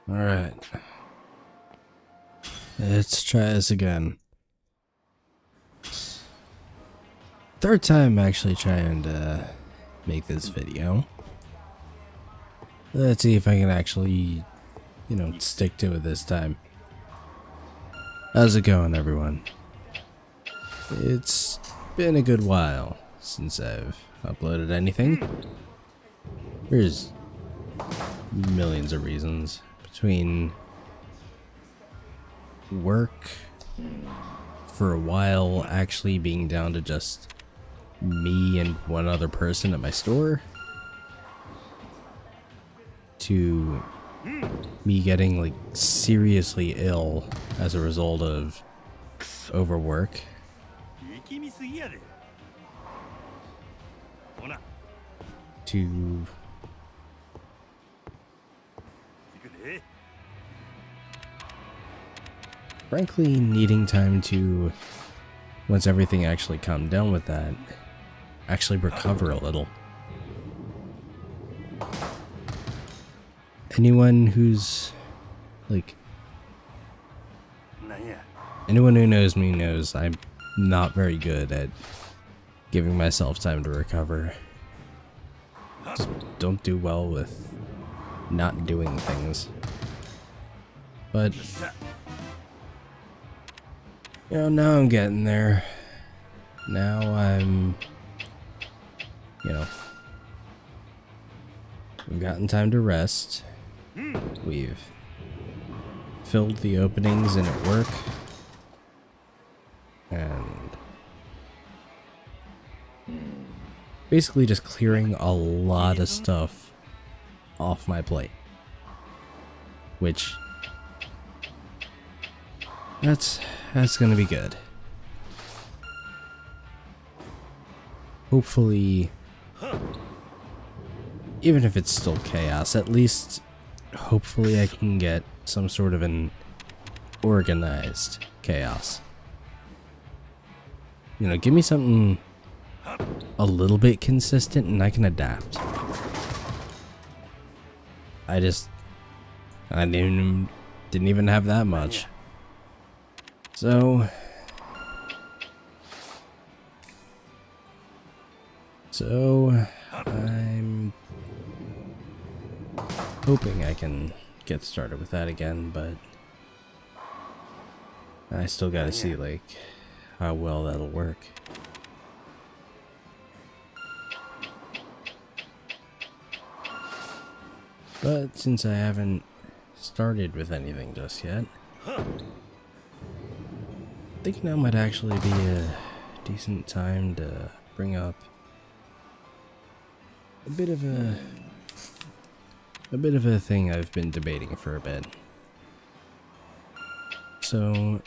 Alright. Let's try this again. Third time actually trying to make this video. Let's see if I can actually, stick to it this time. How's it going, everyone? It's been a good while since I've uploaded anything. There's millions of reasons between work for a while actually being down to just me and one other person at my store, to me getting like seriously ill as a result of overwork, to frankly needing time to, once everything actually calmed down with that, actually recover a little. Anyone who's anyone who knows me knows I'm not very good at giving myself time to recover. Just don't do well with not doing things. But now I'm getting there. Now I'm, we've gotten time to rest. We've filled the openings in at work. And basically just clearing a lot of stuff off my plate. Which, that's gonna be good. Hopefully, even if it's still chaos, at least hopefully I can get some sort of an organized chaos. Give me something a little bit consistent and I can adapt. I didn't even have that much. So I'm hoping I can get started with that again, but I still gotta see how well that'll work. But since I haven't started with anything just yet, I think now might actually be a decent time to bring up a bit of a thing I've been debating for a bit. So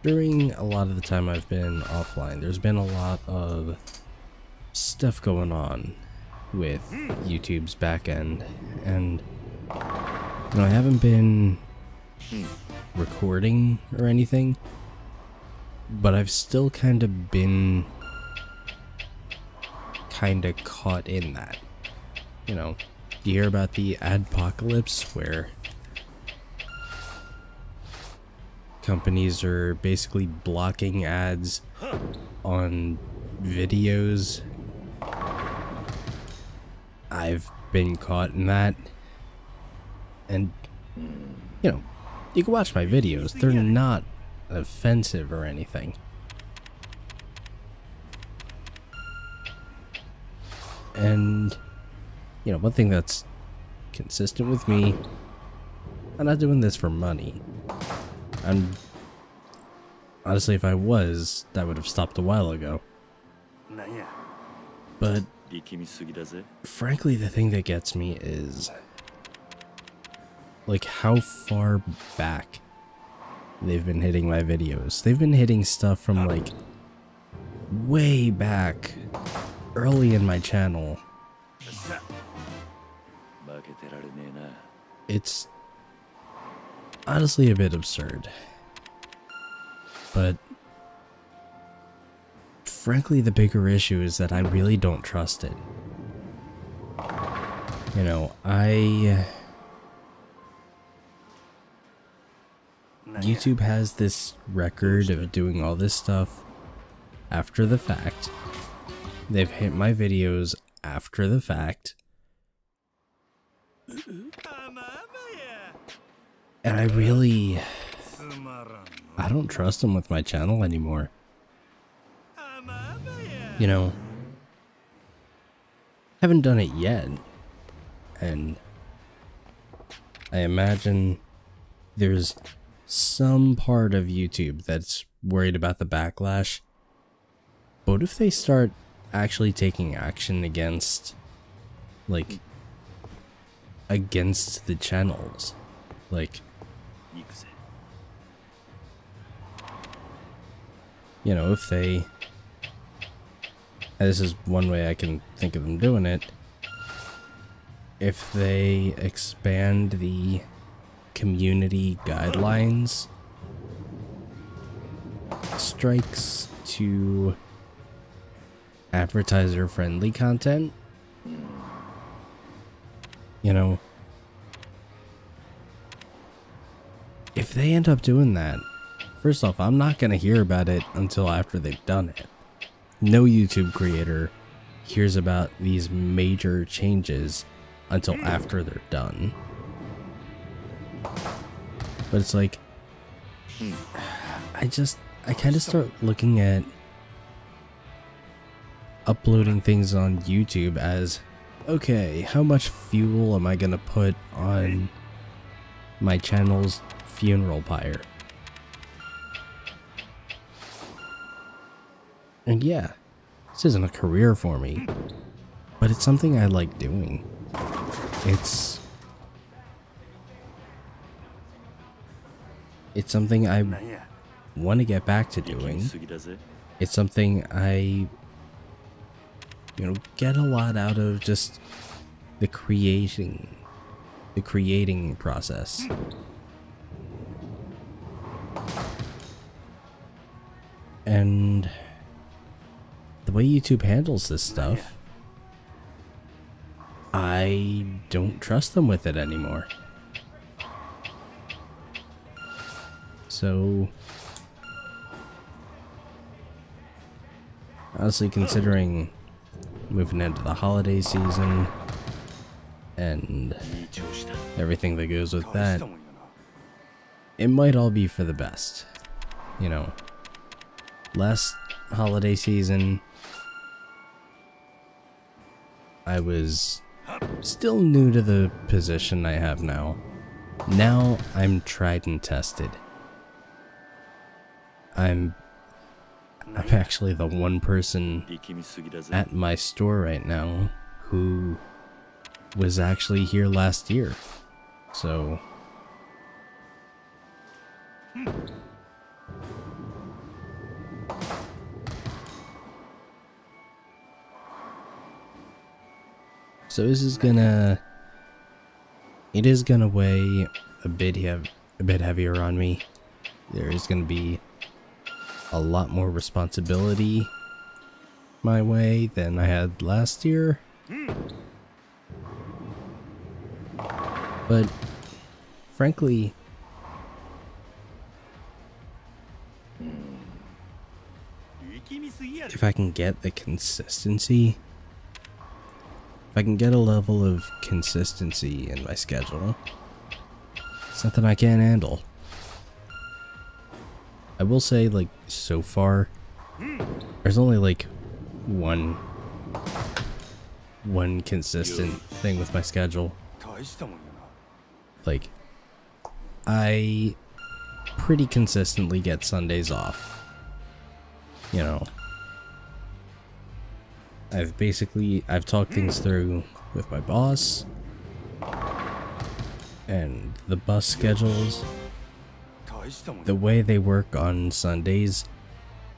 during a lot of the time I've been offline, there's been a lot of stuff going on with YouTube's back end, and I haven't been recording or anything, but I've still kind of been caught in that. You hear about the adpocalypse, where companies are basically blocking ads on videos. I've been caught in that, and you can watch my videos, they're not offensive or anything. And one thing that's consistent with me, I'm not doing this for money. And honestly, if I was, that would have stopped a while ago. But frankly, the thing that gets me is how far back they've been hitting my videos. They've been hitting stuff from way back early in my channel. It's honestly a bit absurd, but frankly the bigger issue is that I really don't trust it. You know, YouTube has this record of doing all this stuff after the fact. They've hit my videos after the fact. And I don't trust them with my channel anymore. You know, haven't done it yet. And I imagine there's some part of YouTube that's worried about the backlash. But what if they start actually taking action against, like, against the channels? Like, you know, if they, and this is one way I can think of them doing it, if they expand the community guidelines, strikes to advertiser friendly content, you know, if they end up doing that, first off, I'm not gonna hear about it until after they've done it. No YouTube creator hears about these major changes until after they're done. But it's like, I kind of start looking at uploading things on YouTube as, okay, how much fuel am I gonna put on my channel's funeral pyre? And yeah, this isn't a career for me, but it's something I like doing. It's something I want to get back to doing. It's something I, you know, get a lot out of, just the creating process. And the way YouTube handles this stuff, I don't trust them with it anymore. So, honestly, considering moving into the holiday season and everything that goes with that, it might all be for the best. You know, last holiday season, I was still new to the position I have now. Now I'm tried and tested. I'm actually the one person at my store right now who was actually here last year. So this is gonna, it is gonna weigh a bit heavier on me. There is gonna be a lot more responsibility my way than I had last year. But frankly, if I can get the consistency, if I can get a level of consistency in my schedule, it's something I can't handle. I will say, like, so far, there's only like one consistent thing with my schedule. Like, I pretty consistently get Sundays off. You know, I've talked things through with my boss, and the bus schedules, the way they work on Sundays,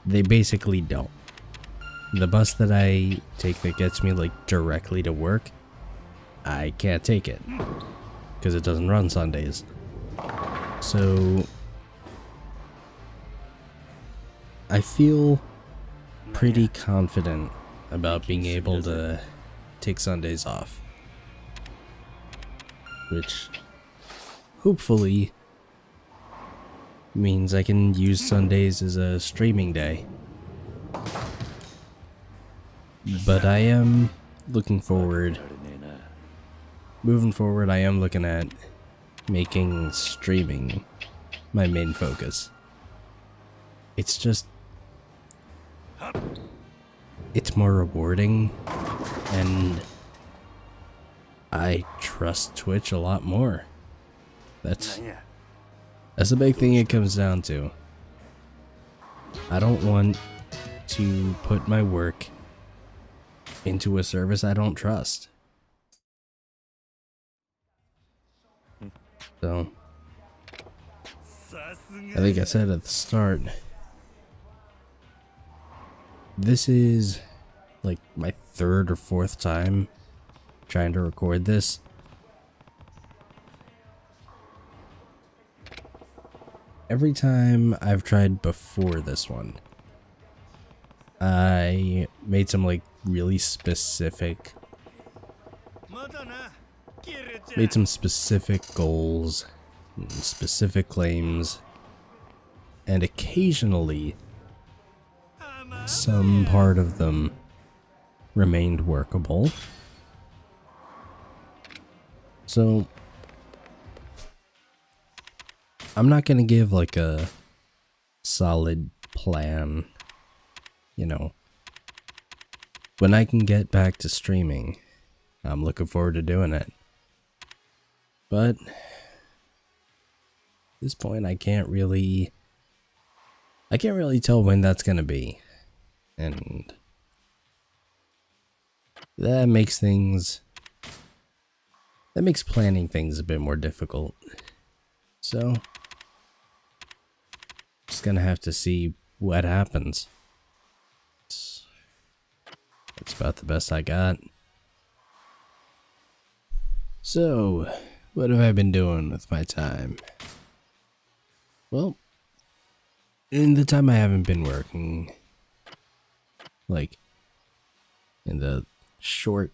they basically don't. The bus that I take that gets me, like, directly to work, I can't take it because it doesn't run Sundays. So I feel pretty confident about being able to take Sundays off. which hopefully means I can use Sundays as a streaming day. But I am looking forward, moving forward, I am looking at making streaming my main focus. It's just, it's more rewarding, and I trust Twitch a lot more. That's a big thing it comes down to. I don't want to put my work into a service I don't trust. So, I think I said at the start, this is like my third or fourth time trying to record this. Every time I've tried before this one, I made some like really specific, goals, and specific claims, and occasionally some part of them remained workable. So I'm not gonna give like a solid plan, you know. When I can get back to streaming, I'm looking forward to doing it. But at this point I can't really tell when that's gonna be. And that makes planning things a bit more difficult. So just gonna have to see what happens. That's about the best I got. So, what have I been doing with my time? Well, in the time I haven't been working, like in the short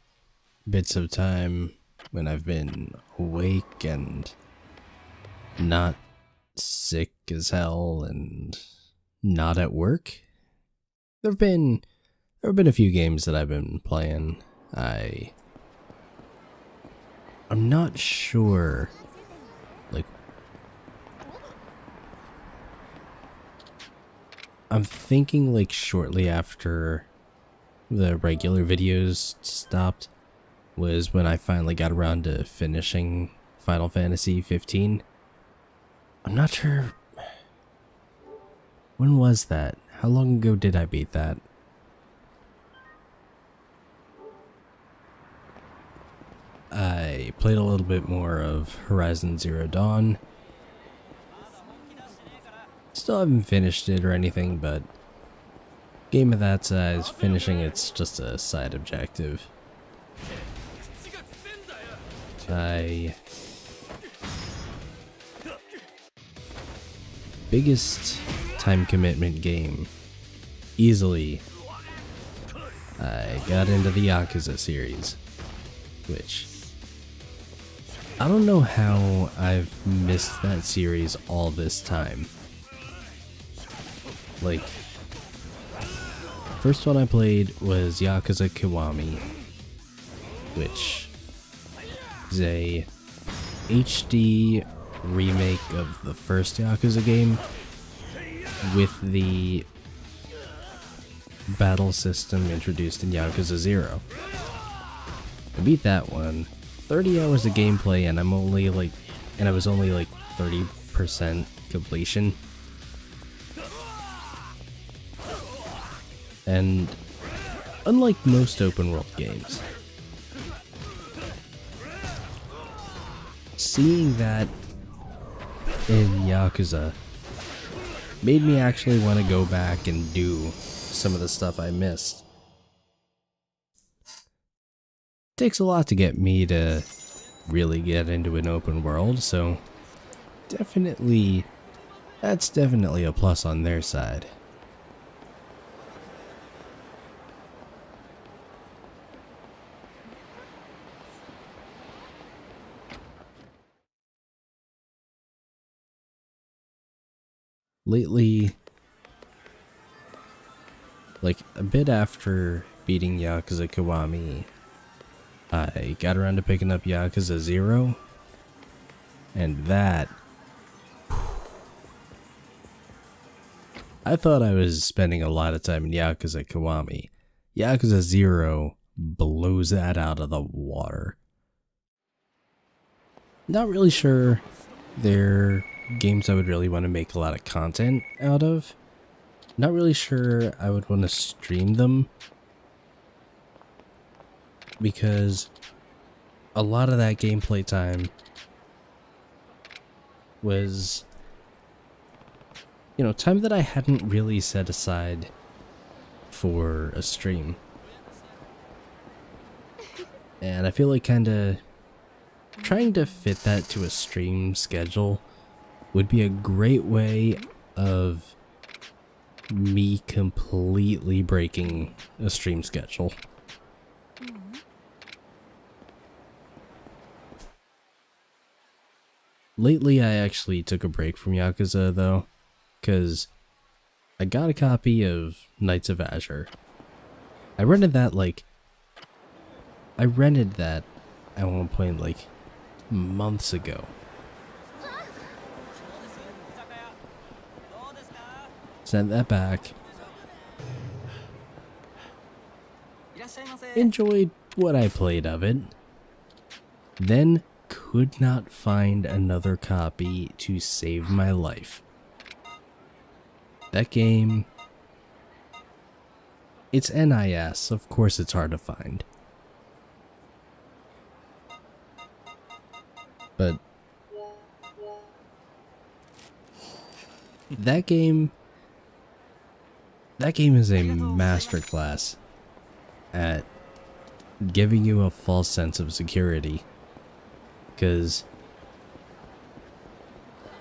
bits of time when I've been awake and not sick as hell and not at work, there have been a few games that I've been playing. I'm not sure, like, I'm thinking like shortly after the regular videos stopped was when I finally got around to finishing Final Fantasy 15. I'm not sure, when was that? How long ago did I beat that? I played a little bit more of Horizon Zero Dawn. Still haven't finished it or anything, but game of that size, finishing it's just a side objective. Biggest time commitment game, easily, I got into the Yakuza series, which I don't know how I've missed that series all this time. Like, first one I played was Yakuza Kiwami, which is a HD remake of the first Yakuza game with the battle system introduced in Yakuza 0. I beat that one, 30 hours of gameplay, and I was only like 30% completion. And unlike most open world games, seeing that in Yakuza made me actually want to go back and do some of the stuff I missed. Takes a lot to get me to really get into an open world, so that's definitely a plus on their side. lately, like a bit after beating Yakuza Kiwami, I got around to picking up Yakuza 0, and that, I thought I was spending a lot of time in Yakuza Kiwami. Yakuza 0 blows that out of the water. Not really sure they're games I would really want to make a lot of content out of. Not really sure I would want to stream them, because a lot of that gameplay time was, you know, time that I hadn't really set aside for a stream. And I feel like kinda trying to fit that to a stream schedule would be a great way of me completely breaking a stream schedule. Lately, I actually took a break from Yakuza though, because I got a copy of Knights of Azure. I rented that at one point like months ago. Sent that back. Enjoyed what I played of it. Then could not find another copy to save my life. That game, it's NIS, of course it's hard to find. But that game is a masterclass at giving you a false sense of security. Because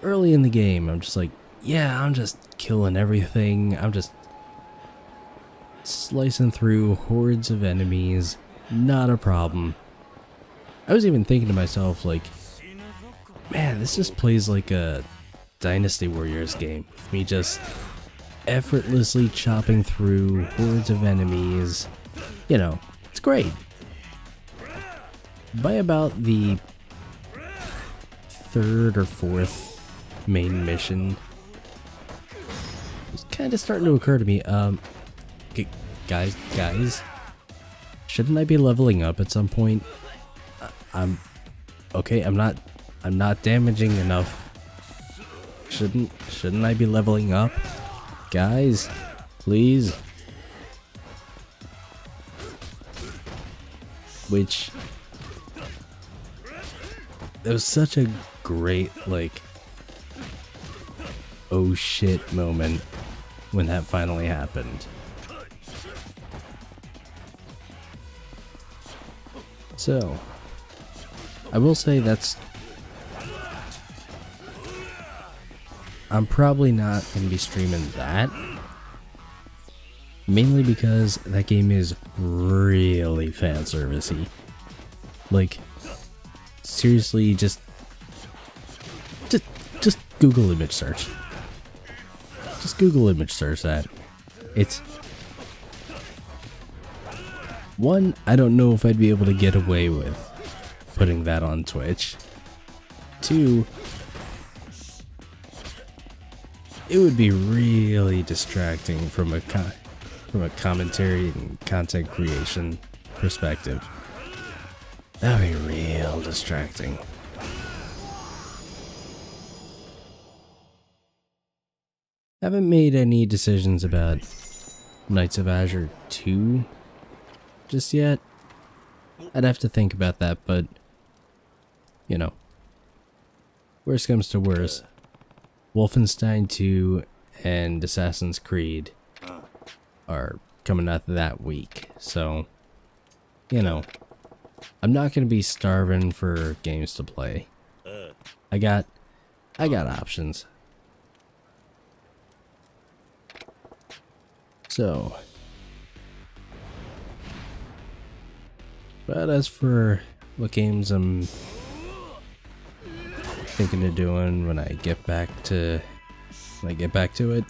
early in the game, I'm just like, yeah, I'm just killing everything. I'm just slicing through hordes of enemies. Not a problem. I was even thinking to myself, like, man, this just plays like a Dynasty Warriors game. With me just effortlessly chopping through hordes of enemies. You know, it's great. By about the third or fourth main mission, it's kind of starting to occur to me, guys, shouldn't I be leveling up at some point? I'm not damaging enough. Shouldn't I be leveling up? Guys, please. Which, it was such a great, like, oh shit moment when that finally happened. So, I will say I'm probably not going to be streaming that. Mainly because that game is really fan servicey. Like, seriously, just Google image search. Just Google image search that. It's one, I don't know if I'd be able to get away with putting that on Twitch. Two, it would be really distracting from a commentary and content creation perspective. That would be real distracting. Haven't made any decisions about Knights of Azure 2 just yet. I'd have to think about that, but you know, worst comes to worst, Wolfenstein 2 and Assassin's Creed are coming out that week, so you know, I'm not gonna be starving for games to play. I got options. So, but as for what games I'm thinking of doing when I get back to when I get back to it.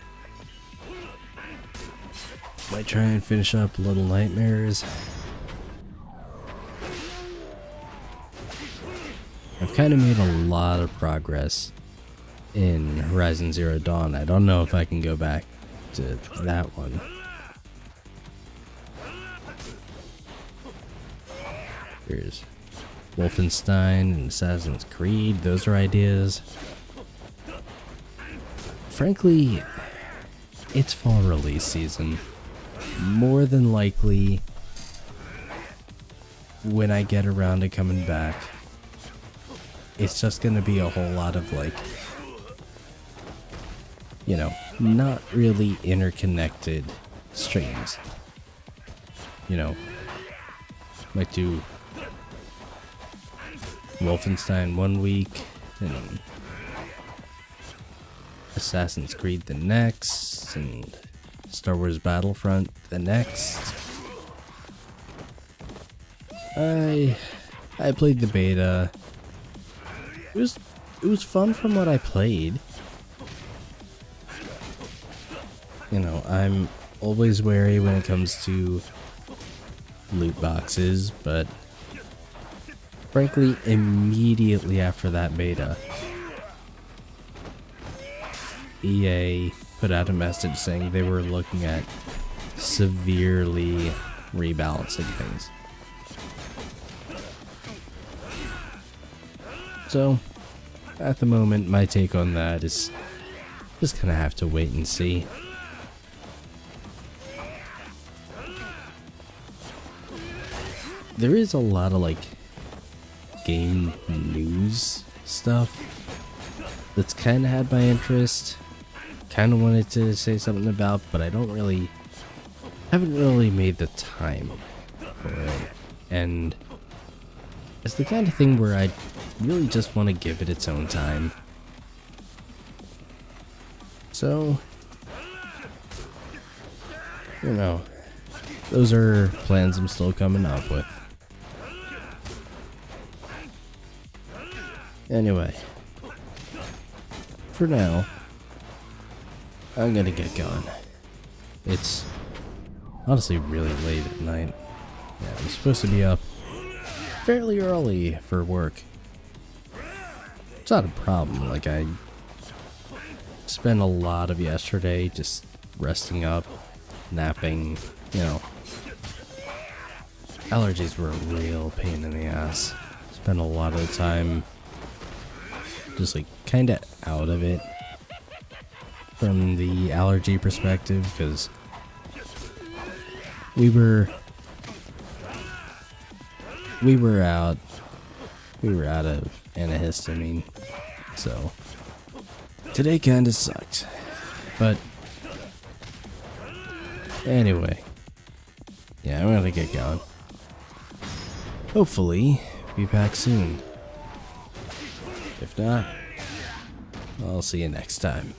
Might try and finish up Little Nightmares. I've kind of made a lot of progress in Horizon Zero Dawn. I don't know if I can go back to that one. There's Wolfenstein and Assassin's Creed. Those are ideas. Frankly, it's fall release season. More than likely, when I get around to coming back, it's just gonna be a whole lot of like, you know, not really interconnected streams. You know, might do Wolfenstein one week and Assassin's Creed the next, and Star Wars Battlefront the next. I played the beta. It was fun from what I played. You know, I'm always wary when it comes to loot boxes, but frankly, immediately after that beta, EA put out a message saying they were looking at severely rebalancing things. So, at the moment, my take on that is just gonna have to wait and see. There is a lot of like game news stuff that's kind of had my interest. Kind of wanted to say something about, but I haven't really made the time for it. And it's the kind of thing where I really just want to give it its own time. So, you know, those are plans I'm still coming up with. Anyway, for now, I'm gonna get going. It's honestly really late at night. Yeah, I'm supposed to be up fairly early for work. It's not a problem. Like, I spent a lot of yesterday just resting up, napping, you know. Allergies were a real pain in the ass. Spent a lot of the time just like kinda out of it from the allergy perspective, because we were out of antihistamine, so today kinda sucked. But anyway, yeah, I'm gonna get going. Hopefully be back soon. If not, I'll see you next time.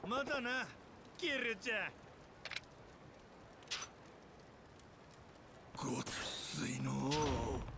まだな、キルちゃん。ごっついのう。